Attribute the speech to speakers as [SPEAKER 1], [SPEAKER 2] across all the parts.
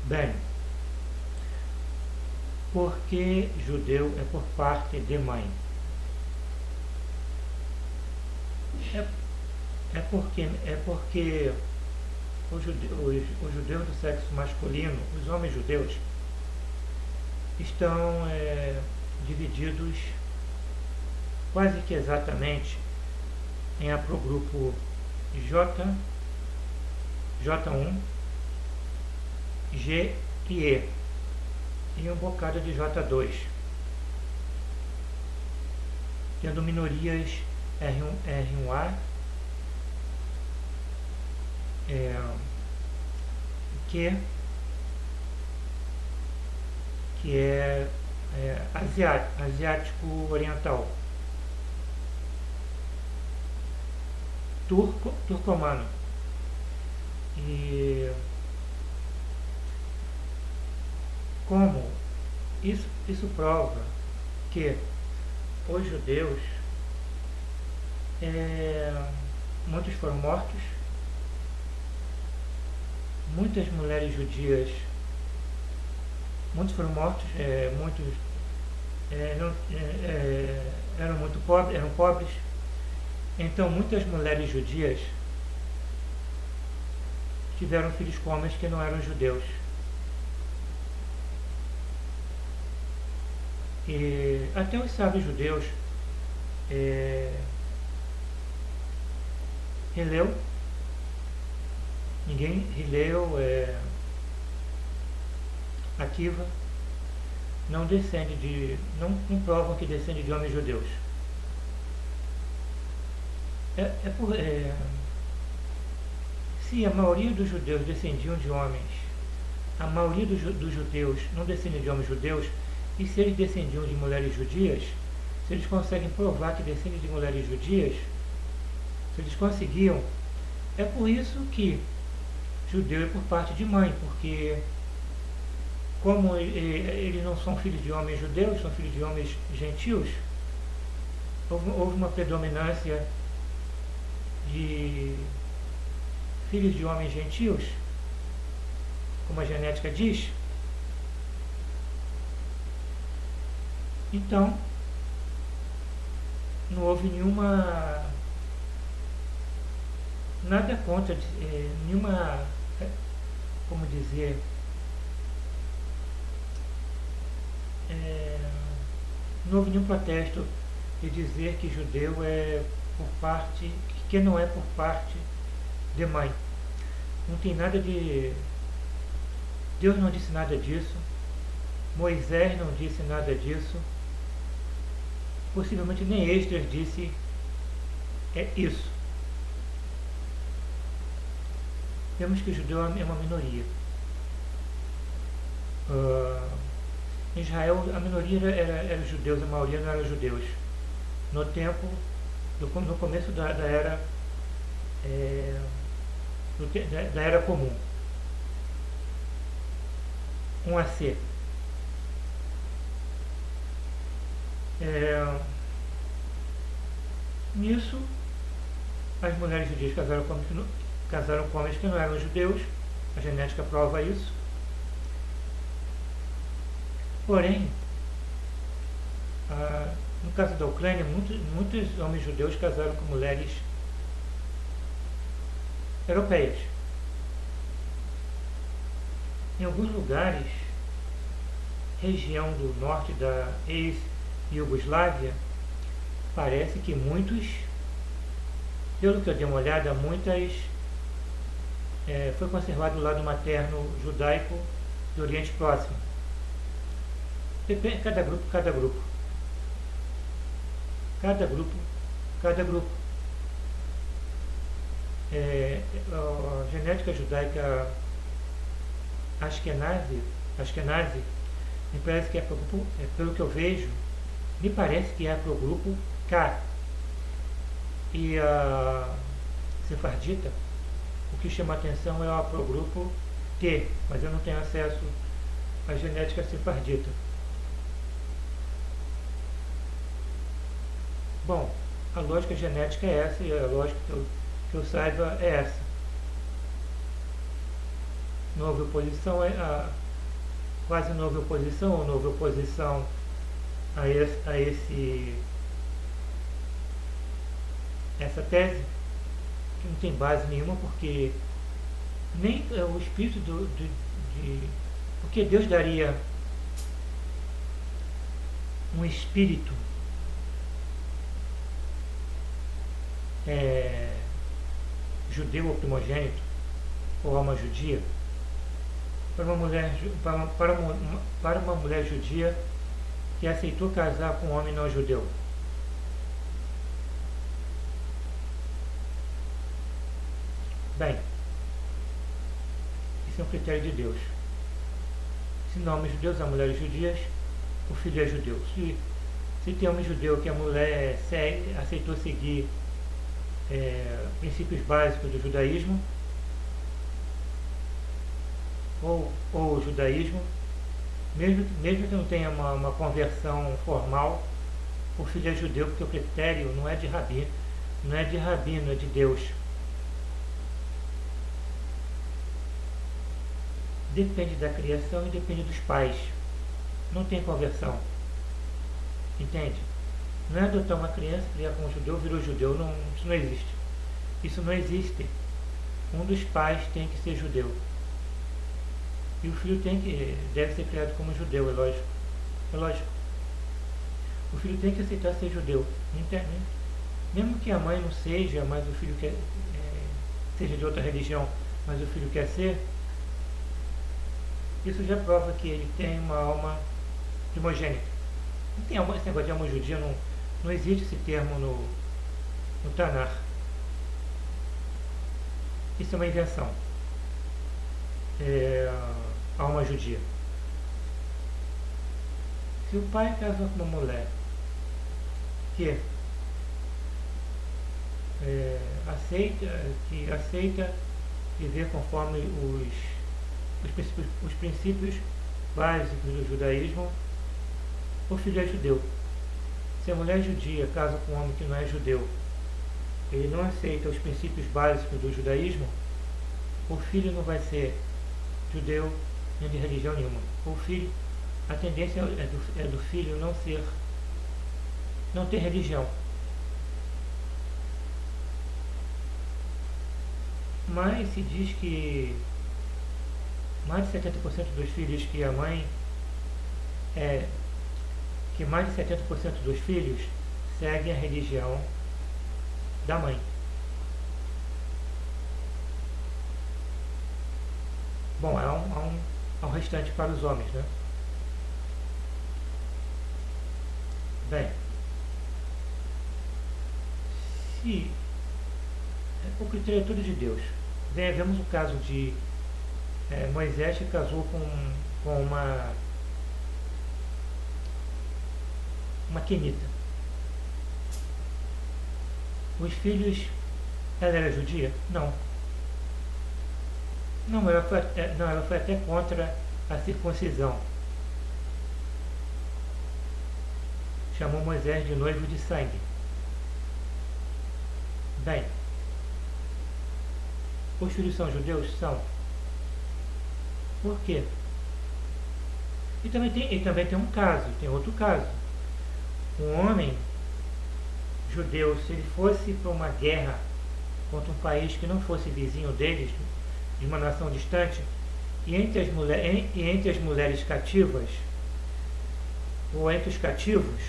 [SPEAKER 1] Bem, porque judeu é por parte de mãe? É, é porque os judeus do sexo masculino, os homens judeus, estão divididos quase que exatamente em haplogrupo J, J1, G e E, e um bocado de J2, tendo minorias R1A, Q, que é asiático oriental, turcomano. E como isso prova que os judeus, muitos foram mortos, muitas mulheres judias, muitos foram mortos, muitos não, eram pobres, então muitas mulheres judias tiveram filhos com homens que não eram judeus. E até os sábios judeus, Hileu, Akiva, não provam que descende de homens judeus. Se a maioria dos judeus descendiam de homens, a maioria dos judeus não descendiam de homens judeus, e se eles descendiam de mulheres judias, se eles conseguem provar que descendem de mulheres judias, se eles conseguiam, é por isso que judeu é por parte de mãe, porque como eles não são filhos de homens judeus, são filhos de homens gentios, houve uma predominância de filhos de homens gentios, como a genética diz. Então, não houve nada contra, nenhuma, como dizer, não houve nenhum protesto de dizer que judeu é por parte, que não é por parte de mãe. Não tem nada de... Deus não disse nada disso, Moisés não disse nada disso, possivelmente nem Esdras disse isso. Vemos que o judeu é uma minoria. Em Israel a minoria era judeus, a maioria não era judeus. No tempo, no começo da era da era comum. 1 AC. Nisso, as mulheres judias casaram com homens que não eram judeus, a genética prova isso. Porém, no caso da Ucrânia, muitos homens judeus casaram com mulheres europeias. Em alguns lugares, região do norte da ex-Iugoslávia, parece que pelo que eu dei uma olhada, foi conservado o lado materno judaico do Oriente Próximo. Depende, cada grupo. A genética judaica Ashkenazi, me parece que pelo que eu vejo, me parece que é para o grupo K. E a sefardita, o que chama atenção é para o grupo T, mas eu não tenho acesso à genética sefardita. Bom, a lógica genética é essa, e a lógica que eu saiba é essa. não houve oposição quase não houve oposição, ou não houve oposição essa tese, que não tem base nenhuma, porque nem o espírito porque Deus daria um espírito judeu ou primogênito, ou alma judia, para uma mulher judia que aceitou casar com um homem não judeu. Bem, isso é um critério de Deus. Se não homens judeus, há mulheres judias, o filho é judeu. Se tem homem judeu que a mulher aceitou seguir princípios básicos do judaísmo, ou o judaísmo, mesmo que não tenha uma conversão formal, o filho é judeu, porque o critério não é de rabino, é de Deus. Depende da criação e depende dos pais. Não tem conversão. Entende? Não é adotar uma criança, criar como judeu, virou judeu. Não, isso não existe. Isso não existe. Um dos pais tem que ser judeu. E o filho deve ser criado como judeu, é lógico. É lógico. O filho tem que aceitar ser judeu. Mesmo que a mãe não seja, mas o filho seja de outra religião, mas o filho quer ser, isso já prova que ele tem uma alma primogênita. Não tem esse negócio de alma judia, não existe esse termo no Tanar. Isso é uma invenção. Alma judia. Se o pai casou com uma mulher que aceita viver conforme os princípios básicos do judaísmo, o filho é judeu. Se a mulher judia casa com um homem que não é judeu, ele não aceita os princípios básicos do judaísmo, o filho não vai ser judeu nem de religião nenhuma. O filho, a tendência é do filho não ter religião. Mas se diz que mais de 70% dos filhos que mais de 70% dos filhos seguem a religião da mãe. Bom, há um restante para os homens, né? Bem, se o critério é tudo de Deus. Vemos o caso de Moisés, que casou com uma quenita. Os filhos, ela era judia? Não. Não, ela foi até contra a circuncisão. Chamou Moisés de noivo de sangue. Bem, os filhos são judeus? São. Por quê? E também tem outro caso. Um homem judeu, se ele fosse para uma guerra contra um país que não fosse vizinho deles, de uma nação distante, e entre as mulheres cativas, ou entre os cativos,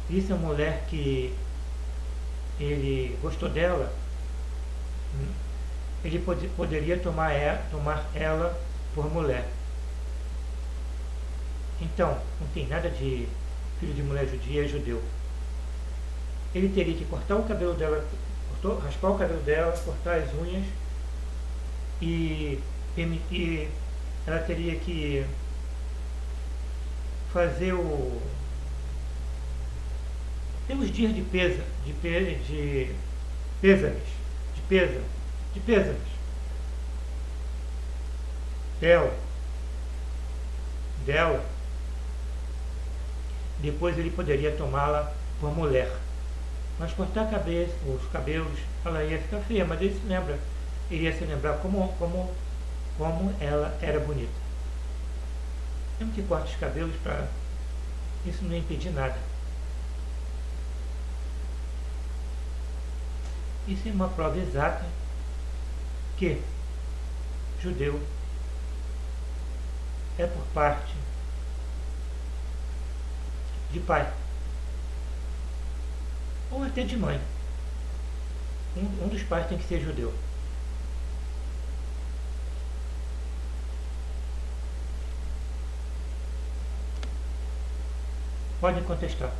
[SPEAKER 1] visse a mulher que ele gostou dela, ele poderia tomar ela por mulher. Então, não tem nada de filho de mulher judia é judeu. Ele teria que cortar o cabelo dela, raspar o cabelo dela, cortar as unhas, e ela teria que fazer tem os dias de pêsames dela. Depois ele poderia tomá-la por mulher. Mas cortar a cabeça, os cabelos, ela ia ficar feia, mas ele se lembra. Ele ia se lembrar como ela era bonita. Mesmo que corte os cabelos para isso não impedir nada. Isso é uma prova exata que judeu é por parte de pai, ou até de mãe. Um dos pais tem que ser judeu. Podem contestar.